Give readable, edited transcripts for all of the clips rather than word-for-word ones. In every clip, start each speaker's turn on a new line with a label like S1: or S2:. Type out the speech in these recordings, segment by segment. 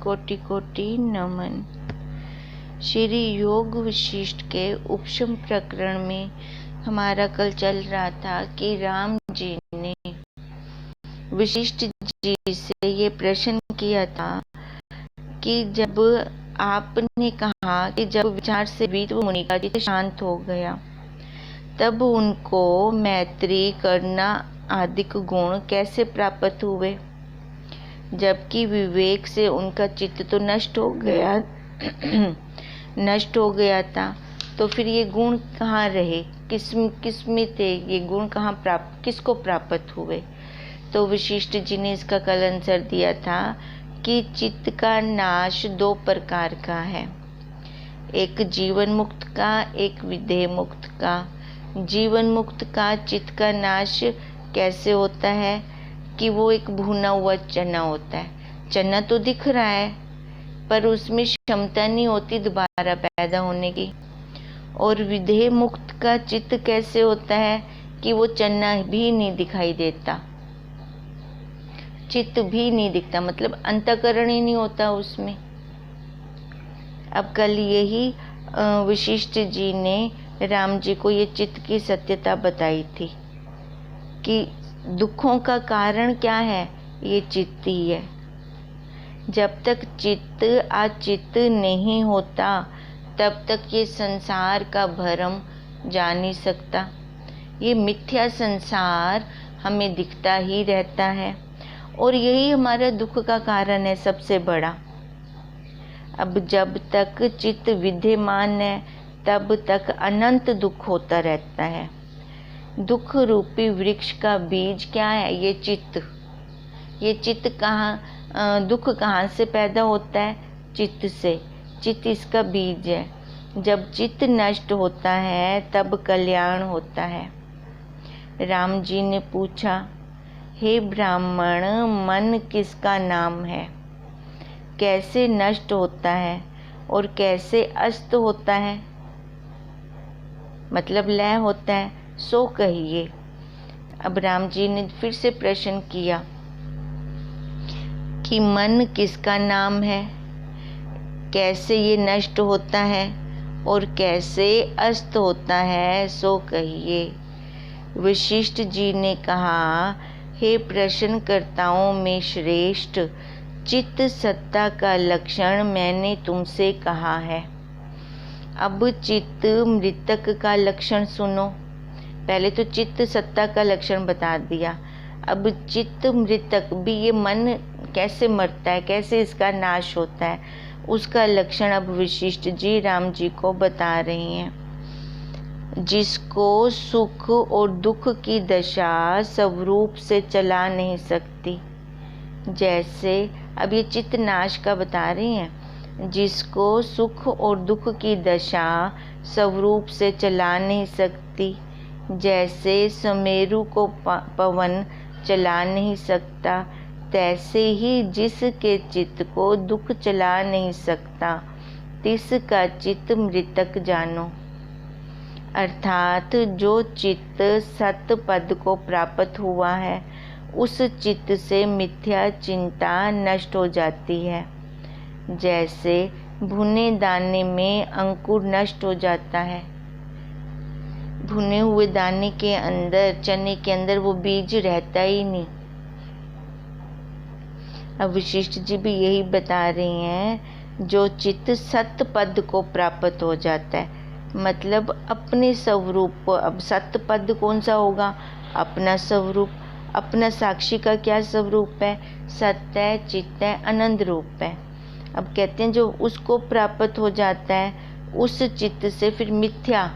S1: कोटि कोटि नमन। श्री योग वशिष्ठ के उपशम प्रकरण में हमारा कल चल रहा था कि राम जी ने वशिष्ठ जी से ये प्रश्न किया था कि जब आपने कहा कि जब विचार से विद्व मुनि का चित्त शांत हो गया तब उनको मैत्री करुणा आदि गुण कैसे प्राप्त हुए, जबकि विवेक से उनका चित्त तो नष्ट हो गया था। तो फिर ये गुण कहाँ रहे, किस में थे ये गुण, किसको प्राप्त हुए। तो वशिष्ठ जी ने इसका कल आंसर दिया था कि चित्त का नाश दो प्रकार का है, एक जीवन मुक्त का, एक विदेह मुक्त का। जीवन मुक्त का चित्त का नाश कैसे होता है कि वो एक भुना हुआ चना होता है। चना तो दिख रहा है पर उसमें क्षमता नहीं होती दोबारा पैदा होने की। और विदेह मुक्त का चित्त कैसे होता है कि वो चना भी नहीं दिखाई देता, चित्त भी नहीं दिखता, मतलब अंतःकरण ही नहीं होता उसमें। अब कल यही वशिष्ठ जी ने राम जी को ये चित्त की सत्यता बताई थी कि दुखों का कारण क्या है, ये चित्त ही है। जब तक चित्त अचित्त नहीं होता तब तक ये संसार का भ्रम जा नहीं सकता। ये मिथ्या संसार हमें दिखता ही रहता है और यही हमारा दुख का कारण है सबसे बड़ा। अब जब तक चित्त विद्यमान है तब तक अनंत दुख होता रहता है। दुख रूपी वृक्ष का बीज क्या है, ये चित्त। ये चित्त दुख कहाँ से पैदा होता है, चित्त से। चित्त इसका बीज है। जब चित्त नष्ट होता है तब कल्याण होता है। राम जी ने पूछा, हे ब्राह्मण, मन किसका नाम है, कैसे नष्ट होता है और कैसे अस्त होता है, मतलब लय होता है, सो कहिए। अब राम जी ने फिर से प्रश्न किया कि मन किसका नाम है, कैसे ये नष्ट होता है और कैसे अस्त होता है, सो कहिए। वशिष्ठ जी ने कहा, हे प्रश्नकर्ताओं में श्रेष्ठ, चित्त सत्ता का लक्षण मैंने तुमसे कहा है। अब चित्त मृतक का लक्षण सुनो। पहले तो चित्त सत्ता का लक्षण बता दिया, अब चित्त मृतक भी, ये मन कैसे मरता है, कैसे इसका नाश होता है, उसका लक्षण अब वशिष्ठ जी राम जी को बता रही हैं। जिसको सुख और दुख की दशा स्वरूप से चला नहीं सकती, जैसे अब ये चित्त नाश का बता रही हैं। जिसको सुख और दुख की दशा स्वरूप से चला नहीं सकती, जैसे सुमेरु को पवन चला नहीं सकता, तैसे ही जिसके चित्त को दुख चला नहीं सकता तिसका चित्त मृतक जानो। अर्थात जो चित्त सत पद को प्राप्त हुआ है उस चित्त से मिथ्या चिंता नष्ट हो जाती है। जैसे भुने दाने में अंकुर नष्ट हो जाता है, भुने हुए दाने के अंदर, चने के अंदर वो बीज रहता ही नहीं। अब वशिष्ठ जी भी यही बता रही हैं, जो चित्त सत पद को प्राप्त हो जाता है, मतलब अपने स्वरूप। अब सत पद कौन सा होगा, अपना स्वरूप। अपना साक्षी का क्या स्वरूप है, सत्य है, चित्त है, आनंद रूप है। अब कहते हैं जो उसको प्राप्त हो जाता है उस चित्त से फिर मिथ्या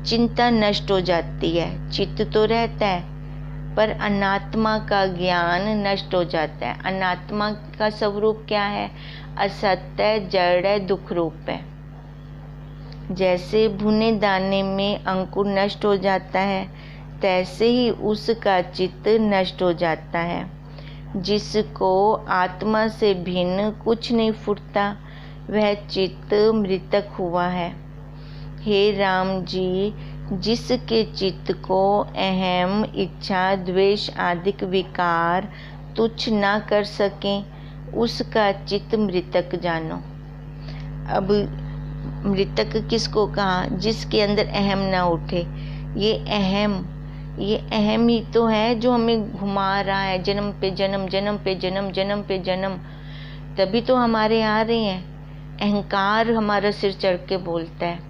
S1: चिंता नष्ट हो जाती है। चित्त तो रहता है पर अनात्मा का ज्ञान नष्ट हो जाता है। अनात्मा का स्वरूप क्या है, असत्य, जड़ है, दुख रूप है। जैसे भुने दाने में अंकुर नष्ट हो जाता है तैसे ही उसका चित्त नष्ट हो जाता है। जिसको आत्मा से भिन्न कुछ नहीं फुटता वह चित्त मृतक हुआ है। हे राम जी, जिसके चित्त को अहम, इच्छा, द्वेष आदि विकार तुच्छ ना कर सकें उसका चित्त मृतक जानो। अब मृतक किसको कहा? जिसके अंदर अहम ना उठे। ये अहम ही तो है जो हमें घुमा रहा है, जन्म पे जन्म, जन्म पे जन्म, जन्म पे जन्म। तभी तो हमारे आ रहे हैं। अहंकार हमारा सिर चढ़ के बोलता है।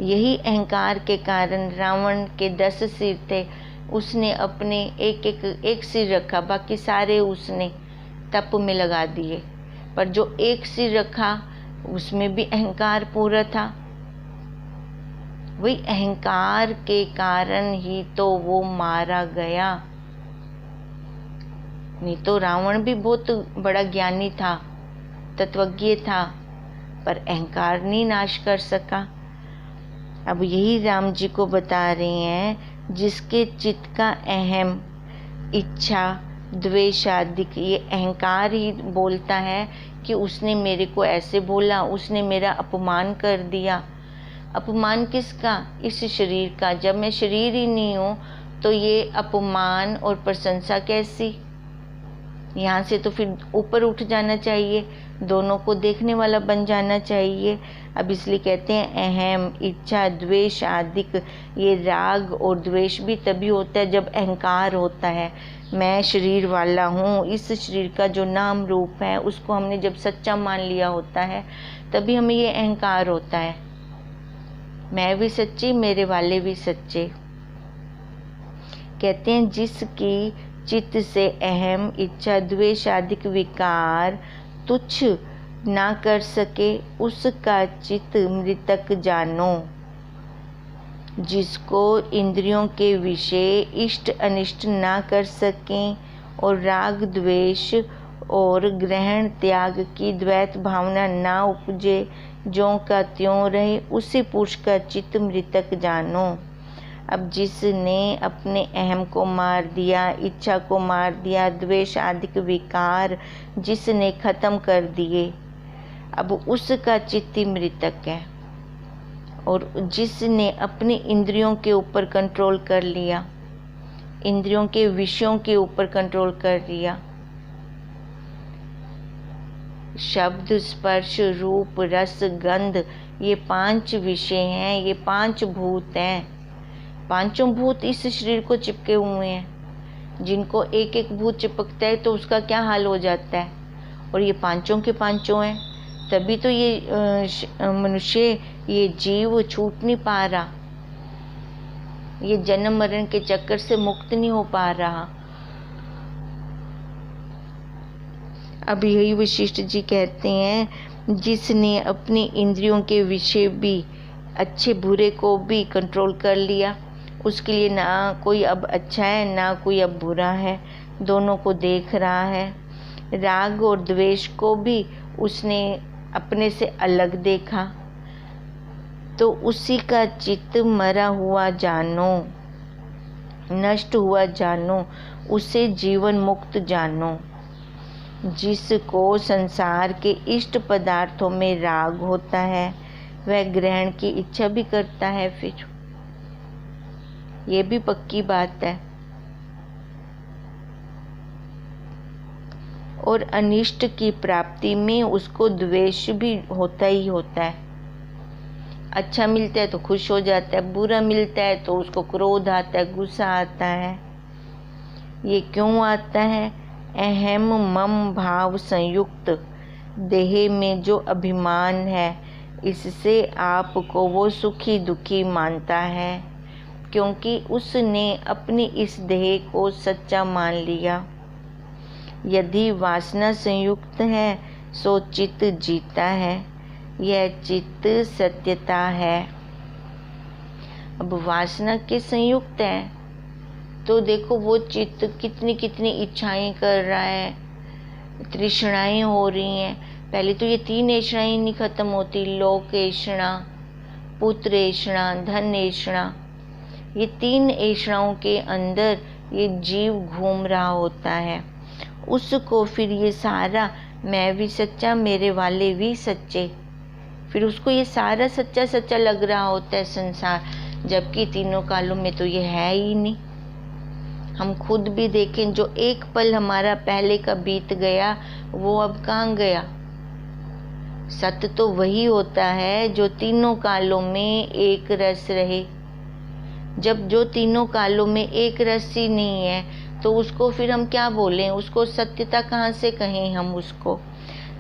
S1: यही अहंकार के कारण रावण के 10 सिर थे, उसने अपने एक सिर रखा, बाकी सारे उसने तप में लगा दिए। पर जो एक सिर रखा उसमें भी अहंकार पूरा था। वही अहंकार के कारण ही तो वो मारा गया। नहीं तो रावण भी बहुत बड़ा ज्ञानी था, तत्वज्ञ था, पर अहंकार नहीं नाश कर सका। अब यही राम जी को बता रहे हैं, जिसके चित्त का अहम, इच्छा, द्वेष आदि, ये अहंकार ही बोलता है कि उसने मेरे को ऐसे बोला, उसने मेरा अपमान कर दिया। अपमान किसका? इस शरीर का। जब मैं शरीर ही नहीं हूँ तो ये अपमान और प्रशंसा कैसी? यहाँ से तो फिर ऊपर उठ जाना चाहिए, दोनों को देखने वाला बन जाना चाहिए। अब इसलिए कहते हैं अहम, इच्छा, द्वेष आदि। ये राग और द्वेष भी तभी होता है जब अहंकार होता है। मैं शरीर वाला हूँ, इस शरीर का जो नाम रूप है उसको हमने जब सच्चा मान लिया होता है, तभी हमें ये अहंकार होता है। मैं भी सच्ची, मेरे वाले भी सच्चे। कहते हैं जिसकी चित्त से अहम, इच्छा, द्वेष आदि विकार तुच्छ ना कर सके, उसका चित्त मृतक जानो। जिसको इंद्रियों के विषय इष्ट अनिष्ट ना कर सकें और राग द्वेष और ग्रहण त्याग की द्वैत भावना ना उपजे, ज्यों का त्यों रहे, उसी पुरुष का चित्त मृतक जानो। अब जिसने अपने अहम को मार दिया, इच्छा को मार दिया, द्वेष आदि विकार जिसने खत्म कर दिए, अब उसका चित्त ही मृतक है। और जिसने अपनी इंद्रियों के ऊपर कंट्रोल कर लिया, इंद्रियों के विषयों के ऊपर कंट्रोल कर लिया, शब्द, स्पर्श, रूप, रस, गंध, ये 5 विषय हैं, ये 5 भूत हैं। 5 भूत इस शरीर को चिपके हुए हैं। जिनको एक एक भूत चिपकता है तो उसका क्या हाल हो जाता है। और ये 5 के 5 हैं, तभी तो ये मनुष्य, ये जीव छूट नहीं पा रहा, ये जन्म मरण के चक्कर से मुक्त नहीं हो पा रहा। अब यही वशिष्ठ जी कहते हैं, जिसने अपनी इंद्रियों के विषय भी, अच्छे बुरे को भी कंट्रोल कर लिया, उसके लिए ना कोई अब अच्छा है ना कोई अब बुरा है, दोनों को देख रहा है। राग और द्वेष को भी उसने अपने से अलग देखा, तो उसी का चित्त मरा हुआ जानो, नष्ट हुआ जानो, उसे जीवन मुक्त जानो। जिसको संसार के इष्ट पदार्थों में राग होता है, वह ग्रहण की इच्छा भी करता है। फिर ये भी पक्की बात है। और अनिष्ट की प्राप्ति में उसको द्वेष भी होता ही होता है। अच्छा मिलता है तो खुश हो जाता है, बुरा मिलता है तो उसको क्रोध आता है, गुस्सा आता है। ये क्यों आता है? अहम मम भाव संयुक्त देह में जो अभिमान है, इससे आपको वो सुखी दुखी मानता है, क्योंकि उसने अपनी इस देह को सच्चा मान लिया। यदि वासना संयुक्त है सो चित्त जीता है, यह चित्त सत्यता है। अब वासना के संयुक्त है तो देखो वो चित्त कितनी कितनी इच्छाएं कर रहा है, तृष्णाएं हो रही हैं। पहले तो ये 3 ऐषणाएं नहीं खत्म होती, लोक ऐषणा, पुत्र ऐषणा, धन ऐषणा। ये 3 ऐषणाओं के अंदर ये जीव घूम रहा होता है। उसको फिर ये सारा, मैं भी सच्चा, मेरे वाले भी सच्चे, फिर उसको ये सारा सच्चा सच्चा लग रहा होता है संसार, जबकि तीनों कालों में तो ये है ही नहीं। हम खुद भी देखें, जो एक पल हमारा पहले का बीत गया वो अब कहाँ गया। सत्य तो वही होता है जो तीनों कालों में एक रस रहे। जब जो तीनों कालों में एक रस ही नहीं है तो उसको फिर हम क्या बोलें, उसको सत्यता कहाँ से कहें हम उसको।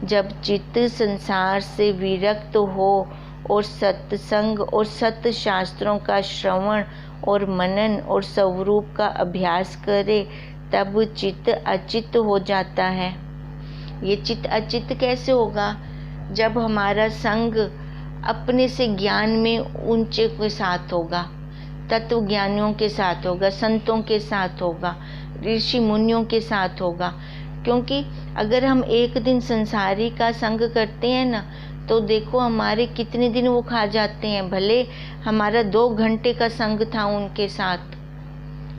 S1: जब चित्त संसार से विरक्त हो और सत्संग और सत्य शास्त्रों का श्रवण और मनन और स्वरूप का अभ्यास करे, तब चित्त अचित्त हो जाता है। ये चित्त अचित्त कैसे होगा? जब हमारा संग अपने से ज्ञान में ऊंचे के साथ होगा, तत्व ज्ञानियों के साथ होगा, संतों के साथ होगा, ऋषि मुनियों के साथ होगा। क्योंकि अगर हम एक दिन संसारी का संग करते हैं ना, तो देखो हमारे कितने दिन वो खा जाते हैं। भले हमारा 2 घंटे का संग था उनके साथ,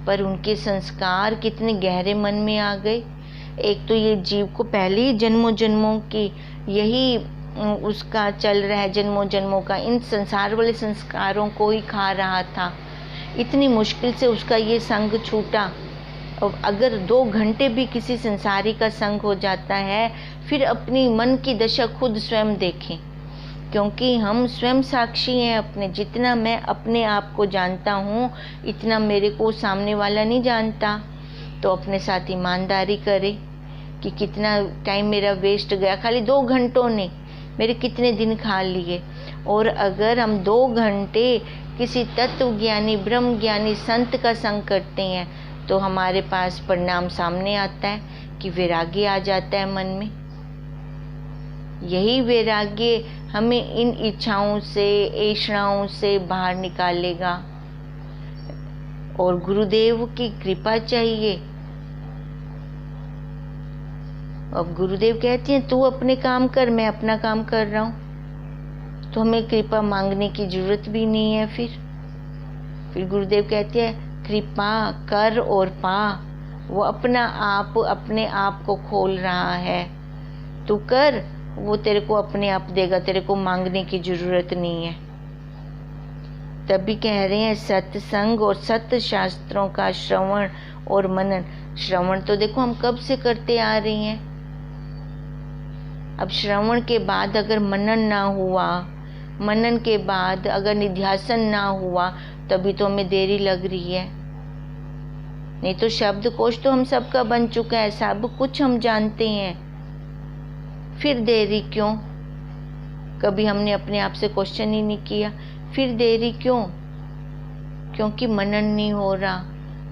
S1: पर उनके संस्कार कितने गहरे मन में आ गए। एक तो ये जीव को पहले ही जन्मों जन्मों की यही उसका चल रहा है, जन्मों जन्मों का इन संसार वाले संस्कारों को ही खा रहा था। इतनी मुश्किल से उसका ये संग छूटा। और अगर 2 घंटे भी किसी संसारी का संग हो जाता है, फिर अपनी मन की दशा खुद स्वयं देखें, क्योंकि हम स्वयं साक्षी हैं अपने। जितना मैं अपने आप को जानता हूँ, इतना मेरे को सामने वाला नहीं जानता। तो अपने साथ ईमानदारी करे कि कितना टाइम मेरा वेस्ट गया, खाली 2 घंटों ने मेरे कितने दिन खा लिए। और अगर हम 2 घंटे किसी तत्व ज्ञानी ब्रह्म ज्ञानी संत का संग करते हैं, तो हमारे पास परिणाम सामने आता है कि वैराग्य आ जाता है मन में। यही वैराग्य हमें इन इच्छाओं से, ऐषणाओं से बाहर निकालेगा। और गुरुदेव की कृपा चाहिए। अब गुरुदेव कहते हैं तू अपने काम कर, मैं अपना काम कर रहा हूँ, तो हमें कृपा मांगने की जरूरत भी नहीं है। फिर गुरुदेव कहते हैं कृपा कर और पा। वो अपना आप अपने आप को खोल रहा है। तू कर, वो तेरे को अपने आप देगा, तेरे को मांगने की जरूरत नहीं है। तभी कह रहे हैं सत्संग और सत्य शास्त्रों का श्रवण और मनन। श्रवण तो देखो हम कब से करते आ रहे हैं। अब श्रवण के बाद अगर मनन ना हुआ, मनन के बाद अगर निध्यासन ना हुआ, तभी तो हमें देरी लग रही है। नहीं तो शब्दकोश तो हम सबका बन चुका है, सब कुछ हम जानते हैं, फिर देरी क्यों? कभी हमने अपने आप से क्वेश्चन ही नहीं किया, फिर देरी क्यों? क्योंकि मनन नहीं हो रहा।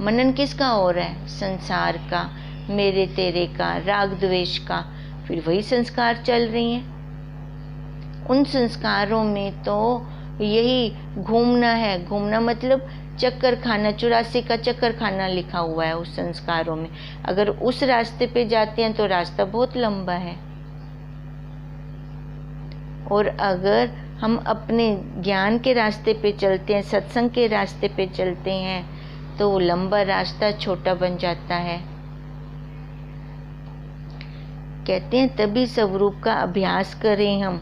S1: मनन किसका हो रहा है? संसार का, मेरे तेरे का, राग द्वेष का। फिर वही संस्कार चल रही हैं। उन संस्कारों में तो यही घूमना है। घूमना मतलब चक्कर खाना, 84 का चक्कर खाना लिखा हुआ है उस संस्कारों में। अगर उस रास्ते पे जाते हैं तो रास्ता बहुत लंबा है। और अगर हम अपने ज्ञान के रास्ते पे चलते हैं, सत्संग के रास्ते पे चलते हैं, तो वो लंबा रास्ता छोटा बन जाता है। कहते हैं तभी स्वरूप का अभ्यास करें हम।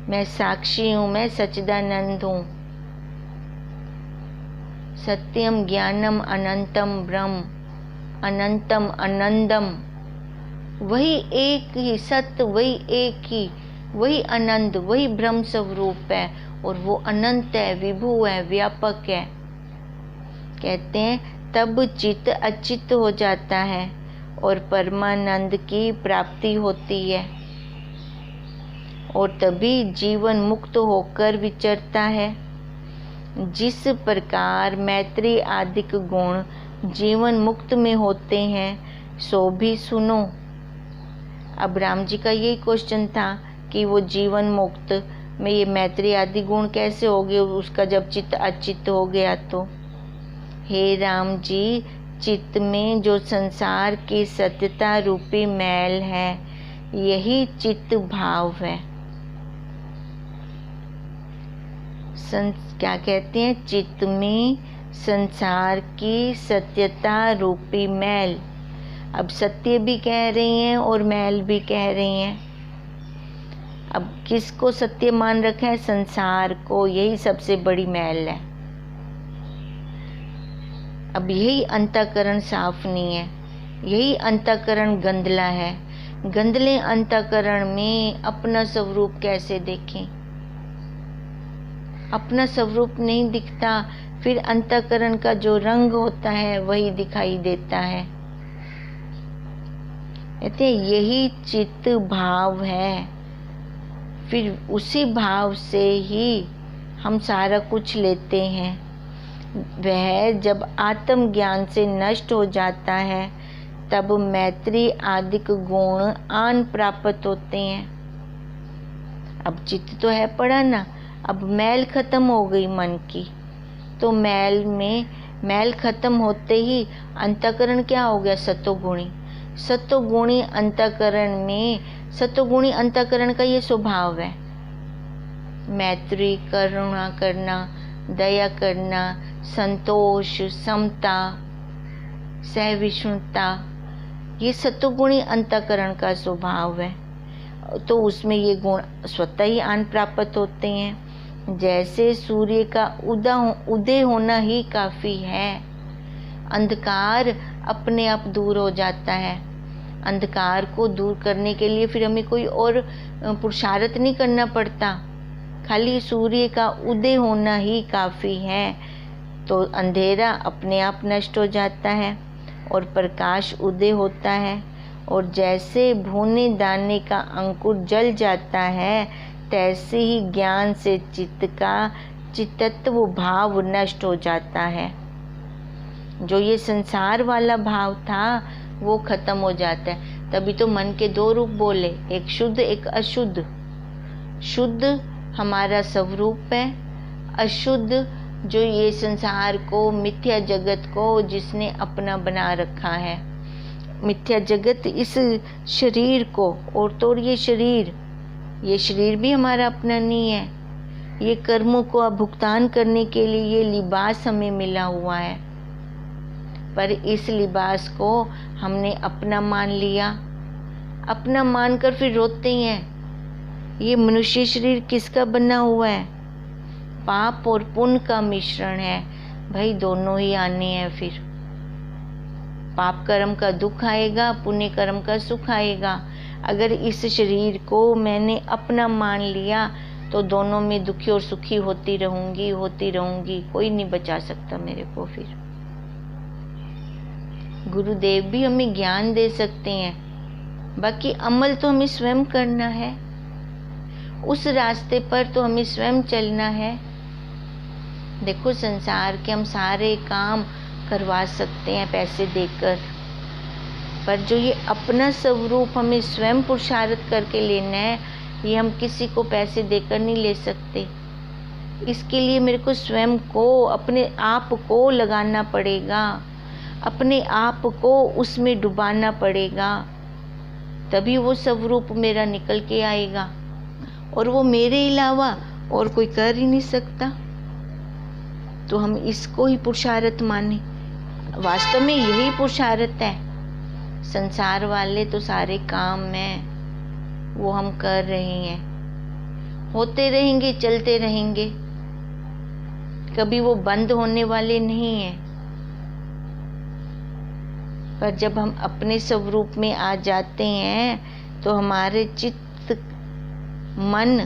S1: मैं साक्षी हूँ, मैं सच्चिदानंद हूँ। सत्यम ज्ञानम अनंतम ब्रह्म, अनंतम आनंदम। वही एक ही सत्य, वही एक ही, वही आनंद, वही ब्रह्म स्वरूप है। और वो अनंत है, विभु है, व्यापक है। कहते हैं तब चित्त अचित्त हो जाता है और परमानंद की प्राप्ति होती है। और तभी जीवन मुक्त होकर विचरता है। जिस प्रकार मैत्री आदिक गुण जीवन मुक्त में होते हैं, सो भी सुनो। अब राम जी का यही क्वेश्चन था कि वो जीवन मुक्त में ये मैत्री आदि गुण कैसे हो गए, उसका जब चित्त अचित्त हो गया तो। हे राम जी, चित्त में जो संसार की सत्यता रूपी मैल है, यही चित्त भाव है। क्या कहते हैं? चित्त में संसार की सत्यता रूपी मैल। अब सत्य भी कह रही हैं और मैल भी कह रही हैं। अब किसको सत्य मान रखा है? संसार को। यही सबसे बड़ी मैल है। अब यही अंतःकरण साफ नहीं है, यही अंतःकरण गंदला है। गंदले अंतःकरण में अपना स्वरूप कैसे देखें? अपना स्वरूप नहीं दिखता, फिर अंतःकरण का जो रंग होता है वही दिखाई देता है। कहते हैं यही चित्त भाव है, फिर उसी भाव से ही हम सारा कुछ लेते हैं। वह जब आत्मज्ञान से नष्ट हो जाता है तब मैत्री आदिक गुण आन प्राप्त होते हैं। अब चित्त तो है पड़ा ना, अब मैल खत्म हो गई मन की, तो मैल खत्म होते ही अंतःकरण क्या हो गया? सतोगुणी। सतोगुणी अंतःकरण में, सतोगुणी अंतःकरण का ये स्वभाव है, मैत्री, करुणा करना, दया करना, संतोष, समता, सहिष्णुता, ये सतोगुणी अंतःकरण का स्वभाव है। तो उसमें ये गुण स्वतः ही आन प्राप्त होते हैं। जैसे सूर्य का उदय होना ही काफ़ी है, अंधकार अपने आप दूर हो जाता है। अंधकार को दूर करने के लिए फिर हमें कोई और पुरुषार्थ नहीं करना पड़ता, खाली सूर्य का उदय होना ही काफ़ी है, तो अंधेरा अपने आप नष्ट हो जाता है और प्रकाश उदय होता है। और जैसे भुने दाने का अंकुर जल जाता है, तैसे ही ज्ञान से चित्त का चित्तत्व भाव नष्ट हो जाता है। जो ये संसार वाला भाव था वो खत्म हो जाता है। तभी तो मन के दो रूप बोले, एक शुद्ध एक अशुद्ध। शुद्ध हमारा स्वरूप है, अशुद्ध जो ये संसार को, मिथ्या जगत को जिसने अपना बना रखा है। मिथ्या जगत इस शरीर को, और तो ये शरीर भी हमारा अपना नहीं है। ये कर्मों को भुगतान करने के लिए ये लिबास हमें मिला हुआ है, पर इस लिबास को हमने अपना मान लिया। अपना मानकर फिर रोते हैं। ये मनुष्य शरीर किसका बना हुआ है? पाप और पुण्य का मिश्रण है भाई, दोनों ही आने हैं। फिर पाप कर्म का दुख आएगा, पुण्य कर्म का सुख आएगा। अगर इस शरीर को मैंने अपना मान लिया तो दोनों में दुखी और सुखी होती रहूंगी, कोई नहीं बचा सकता मेरे को। फिर गुरुदेव भी हमें ज्ञान दे सकते हैं, बाकी अमल तो हमें स्वयं करना है। उस रास्ते पर तो हमें स्वयं चलना है। देखो संसार के हम सारे काम करवा सकते हैं पैसे देकर, पर जो ये अपना स्वरूप हमें स्वयं पुरुषार्थ करके लेना है, ये हम किसी को पैसे देकर नहीं ले सकते। इसके लिए मेरे को स्वयं को, अपने आप को लगाना पड़ेगा, अपने आप को उसमें डुबाना पड़ेगा, तभी वो स्वरूप मेरा निकल के आएगा। और वो मेरे अलावा और कोई कर ही नहीं सकता। तो हम इसको ही पुरुषार्थ माने। वास्तव में यही पुरुषार्थ है। संसार वाले तो सारे काम में वो हम कर रहे हैं, होते रहेंगे, चलते रहेंगे, कभी वो बंद होने वाले नहीं हैं। पर जब हम अपने स्वरूप में आ जाते हैं तो हमारे चित्त, मन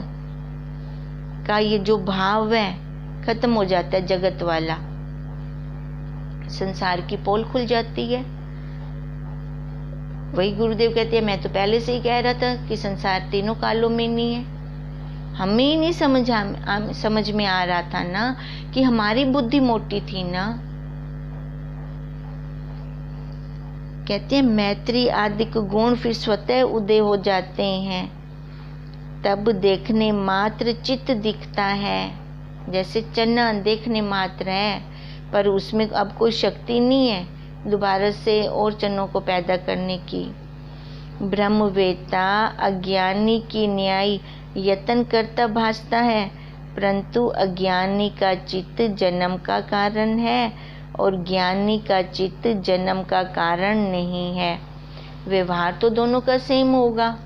S1: का ये जो भाव है खत्म हो जाता है, जगत वाला। संसार की पोल खुल जाती है। वही गुरुदेव कहते हैं, मैं तो पहले से ही कह रहा था कि संसार तीनों कालों में नहीं है। हमें ही नहीं समझ में आ रहा था ना, कि हमारी बुद्धि मोटी थी ना। कहते हैं मैत्री आदिक गुण फिर स्वतः उदय हो जाते हैं, तब देखने मात्र चित्त दिखता है। जैसे चना देखने मात्र है, पर उसमें अब कोई शक्ति नहीं है दोबारा से और चनों को पैदा करने की। ब्रह्मवेत्ता अज्ञानी की न्याय यत्न करता भासता है, परंतु अज्ञानी का चित्त जन्म का कारण है और ज्ञानी का चित्त जन्म का कारण नहीं है। व्यवहार तो दोनों का सेम होगा,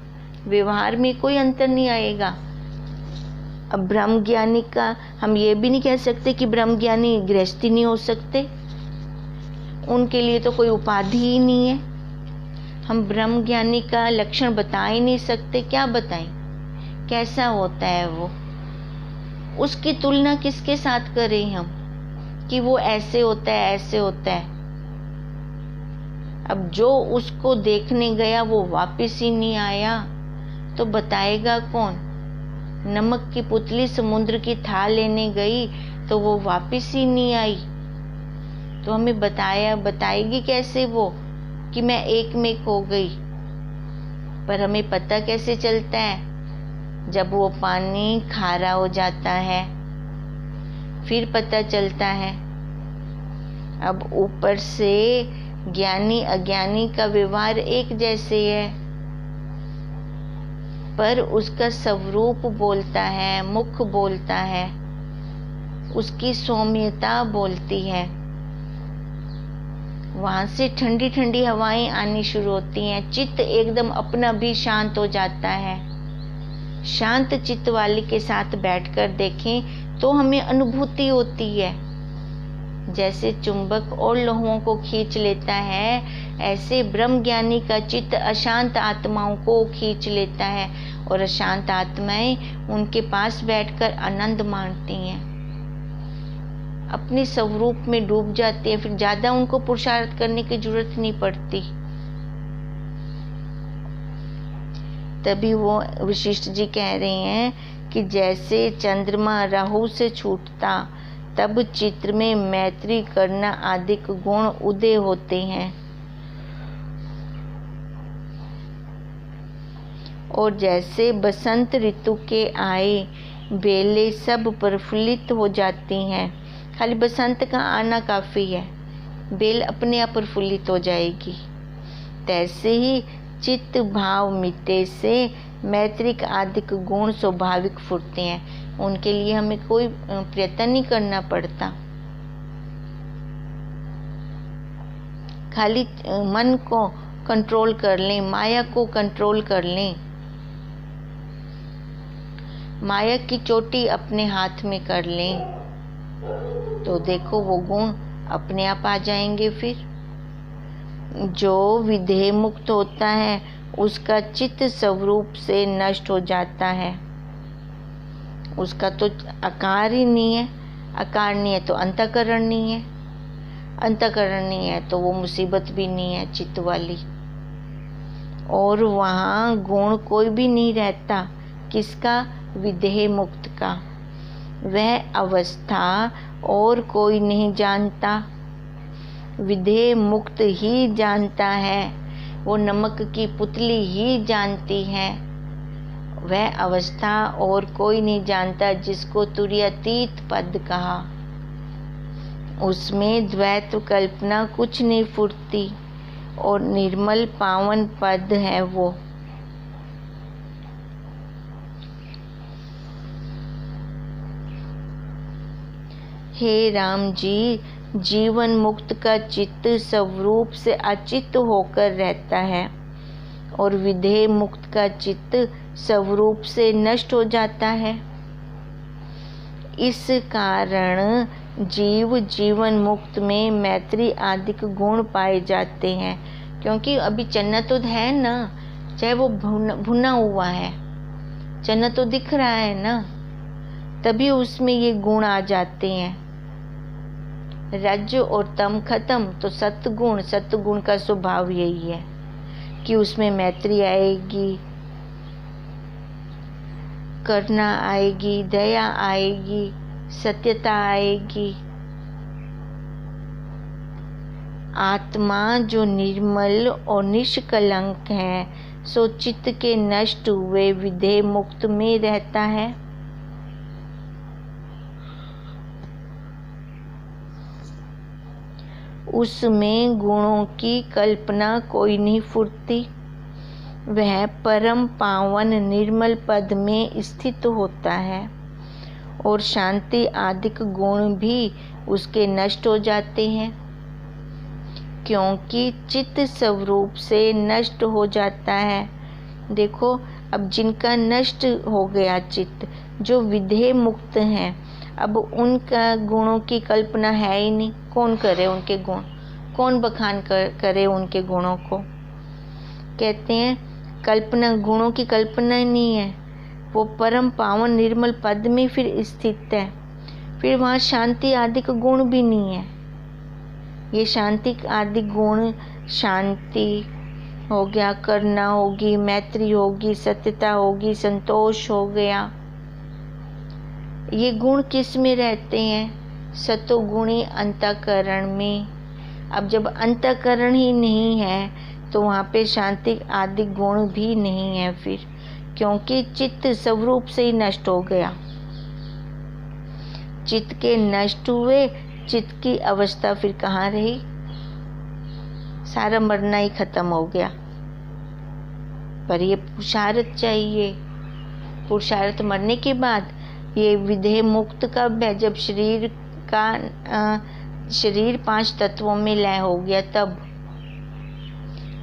S1: व्यवहार में कोई अंतर नहीं आएगा। अब ब्रह्म ज्ञानी का हम ये भी नहीं कह सकते कि ब्रह्म ज्ञानी गृहस्थी नहीं हो सकते, उनके लिए तो कोई उपाधि ही नहीं है। हम ब्रह्म ज्ञानी का लक्षण बता ही नहीं सकते, क्या बताएं, कैसा होता है वो। उसकी तुलना किसके साथ करें हम कि वो ऐसे होता है ऐसे होता है। अब जो उसको देखने गया वो वापस ही नहीं आया तो बताएगा कौन। नमक की पुतली समुद्र की थाल लेने गई तो वो वापस ही नहीं आई, तो हमें बताएगी कैसे वो कि मैं एक में खो गई। पर हमें पता कैसे चलता है, जब वो पानी खारा हो जाता है फिर पता चलता है। अब ऊपर से ज्ञानी अज्ञानी का व्यवहार एक जैसे है, पर उसका स्वरूप बोलता है, मुख बोलता है, उसकी सौम्यता बोलती है। वहां से ठंडी ठंडी हवाएं आनी शुरू होती हैं, चित्त एकदम अपना भी शांत हो जाता है। शांत चित्त वाले के साथ बैठकर देखें तो हमें अनुभूति होती है। जैसे चुंबक और लौहों को खींच लेता है, ऐसे ब्रह्म ज्ञानी का चित्त अशांत आत्माओं को खींच लेता है और अशांत आत्माएं उनके पास बैठकर आनंद माणती हैं, अपने स्वरूप में डूब जाते हैं। फिर ज्यादा उनको पुरुषार्थ करने की जरूरत नहीं पड़ती। तभी वो वशिष्ठ जी कह रहे हैं कि जैसे चंद्रमा राहु से छूटता तब चित्र में मैत्री करना आदि गुण उदय होते हैं, और जैसे बसंत ऋतु के आए बेले सब प्रफुल्लित हो जाती हैं। खाली बसंत का आना काफी है, बेल अपने आप प्रफुल्लित हो जाएगी। तैसे ही चित्त भाव मिटे से मैत्रिक आदि गुण स्वाभाविक फुटते हैं। उनके लिए हमें कोई प्रयत्न नहीं करना पड़ता, खाली मन को कंट्रोल कर लें, माया को कंट्रोल कर लें, माया की चोटी अपने हाथ में कर लें तो देखो वो गुण अपने आप आ जाएंगे। फिर जो विधेय मुक्त होता है उसका चित्त स्वरूप से नष्ट हो जाता है। उसका तो आकार ही नहीं है, आकार नहीं है तो अंतःकरण नहीं है, अंतःकरण नहीं है तो वो मुसीबत भी नहीं है चित्त वाली। और वहाँ गुण कोई भी नहीं रहता, किसका, विधेय मुक्त का। वह अवस्था और कोई नहीं जानता, विधेय मुक्त ही जानता है, वो नमक की पुतली ही जानती है। वह अवस्था और कोई नहीं जानता जिसको तुर्यातीत पद कहा। उसमें द्वैत कल्पना कुछ नहीं फुटती और निर्मल पावन पद है वो। हे राम जी, जीवन मुक्त का चित्त स्वरूप से अचित्त होकर रहता है और विधेय मुक्त का चित्त स्वरूप से नष्ट हो जाता है। इस कारण जीव जीवन मुक्त में मैत्री आदि गुण पाए जाते हैं, क्योंकि अभी चन्ना तो है ना, चाहे वो भुना हुआ है, चन्ना तो दिख रहा है ना, तभी उसमें ये गुण आ जाते हैं। रज और तम खत्म तो सत्गुण का स्वभाव यही है कि उसमें मैत्री आएगी, करुणा आएगी, दया आएगी, सत्यता आएगी। आत्मा जो निर्मल और निष्कलंक है सो चित्त के नष्ट हुए विधेय मुक्त में रहता है। उसमें गुणों की कल्पना कोई नहीं फुरती। वह परम पावन निर्मल पद में स्थित होता है और शांति आदि गुण भी उसके नष्ट हो जाते हैं, क्योंकि चित्त स्वरूप से नष्ट हो जाता है। देखो, अब जिनका नष्ट हो गया चित्त, जो विधेय मुक्त हैं, अब उनका गुणों की कल्पना है ही नहीं, कौन करे उनके गुण, कौन बखान करे उनके गुणों को। कहते हैं कल्पना, गुणों की कल्पना ही नहीं है, वो परम पावन निर्मल पद में फिर स्थित है। फिर वहाँ शांति आदि का गुण भी नहीं है। ये शांति आदि गुण, शांति हो गया, करुणा होगी, मैत्री होगी, सत्यता होगी, संतोष हो गया, ये गुण किस में रहते हैं? सतोगुणी अंतःकरण में। अब जब अंतःकरण ही नहीं है तो वहाँ पे शांति आदि गुण भी नहीं है फिर, क्योंकि चित्त स्वरूप से ही नष्ट हो गया। चित्त के नष्ट हुए, चित्त की अवस्था फिर कहाँ रही? सारा मरना ही खत्म हो गया। पर ये पुरुषार्थ चाहिए। पुरुषार्थ मरने के बाद ये विधेय मुक्त कब है? जब शरीर 5 तत्वों में लय हो गया तब।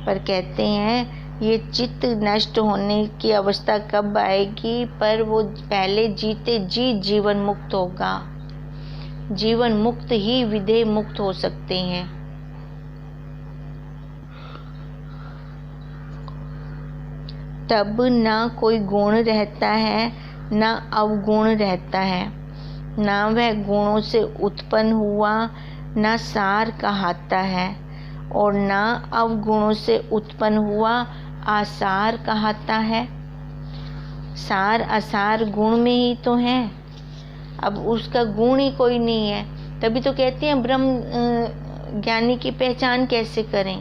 S1: पर कहते हैं ये चित्त नष्ट होने की अवस्था कब आएगी? पर वो पहले जीते जी जीवन मुक्त होगा। जीवन मुक्त ही विधेय मुक्त हो सकते हैं। तब ना कोई गुण रहता है, ना अवगुण रहता है, ना वह गुणों से उत्पन्न हुआ, ना सार कहाता है, और ना अवगुणों से उत्पन्न हुआ आसार कहाता है। सार आसार गुण में ही तो है, अब उसका गुण ही कोई नहीं है। तभी तो कहते हैं ब्रह्म ज्ञानी की पहचान कैसे करें,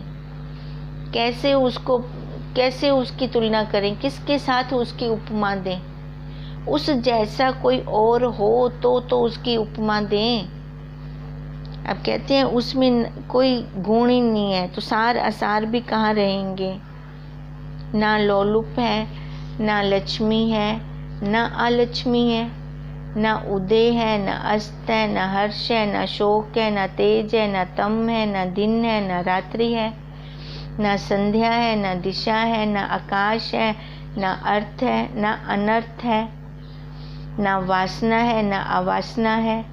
S1: कैसे उसकी तुलना करें, किसके साथ उसकी उपमा दें? उस जैसा कोई और हो तो उसकी उपमा दें। अब कहते हैं उसमें कोई गुण ही नहीं है, तो सार असार भी कहाँ रहेंगे? ना लोलुप है, ना लक्ष्मी है, ना अलक्ष्मी है, ना उदय है, ना अस्त है, ना हर्ष है, ना शोक है, ना तेज है, ना तम है, ना दिन है, ना रात्रि है, ना संध्या है, ना दिशा है, ना आकाश है, ना अर्थ है, ना अनर्थ है, ना वासना है, ना अवासना है,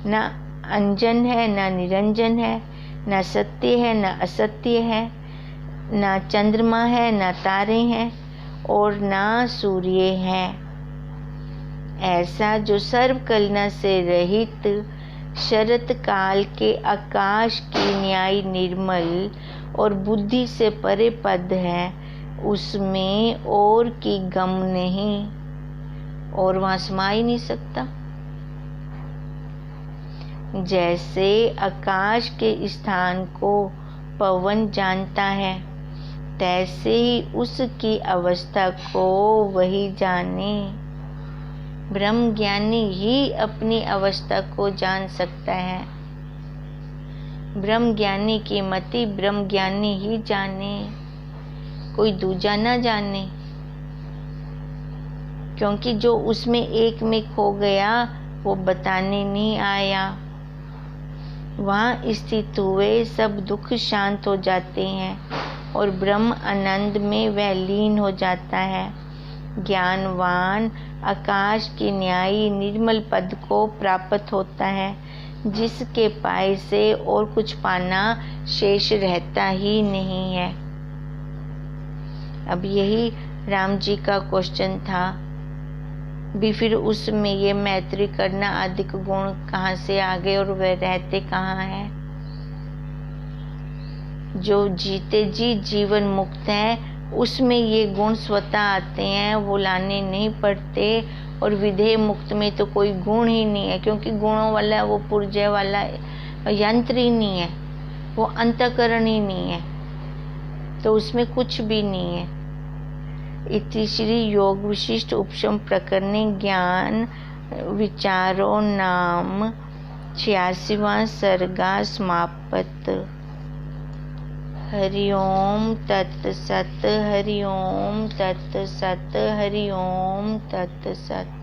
S1: ना अंजन है, ना निरंजन है, ना सत्य है, ना असत्य है, ना चंद्रमा है, ना तारे हैं, और ना सूर्य है। ऐसा जो सर्व कलना से रहित शरत काल के आकाश की न्याय निर्मल और बुद्धि से परे पद है, उसमें और की गम नहीं, और वहाँ समा ही नहीं सकता। जैसे आकाश के स्थान को पवन जानता है, तैसे ही उसकी अवस्था को वही जाने। ब्रह्म ज्ञानी ही अपनी अवस्था को जान सकता है। ब्रह्म ज्ञानी की मति ब्रह्म ज्ञानी ही जाने, कोई दूजा ना जाने, क्योंकि जो उसमें एक में खो गया वो बताने नहीं आया। वहाँ स्थित हुए सब दुख शांत हो जाते हैं और ब्रह्म आनंद में वह लीन हो जाता है। ज्ञानवान आकाश की न्यायी निर्मल पद को प्राप्त होता है, जिसके पाए से और कुछ पाना शेष रहता ही नहीं है। अब यही राम जी का क्वेश्चन था भी, फिर उसमें ये मैत्री करना आदि गुण कहाँ से आ गए और वह रहते कहाँ हैं? जो जीते जी जीवन मुक्त है उसमें ये गुण स्वतः आते हैं, वो लाने नहीं पड़ते। और विधेय मुक्त में तो कोई गुण ही नहीं है, क्योंकि गुणों वाला वो पुर्जय वाला यंत्र ही नहीं है, वो अंतःकरण ही नहीं है, तो उसमें कुछ भी नहीं है। इति श्री योग विशिष्ट उपशम प्रकरणे ज्ञान विचारो नाम 86वां सर्गा समाप्त। हरि ओम तत्सत, हरि ओम तत्सत, हरि ओम तत्सत।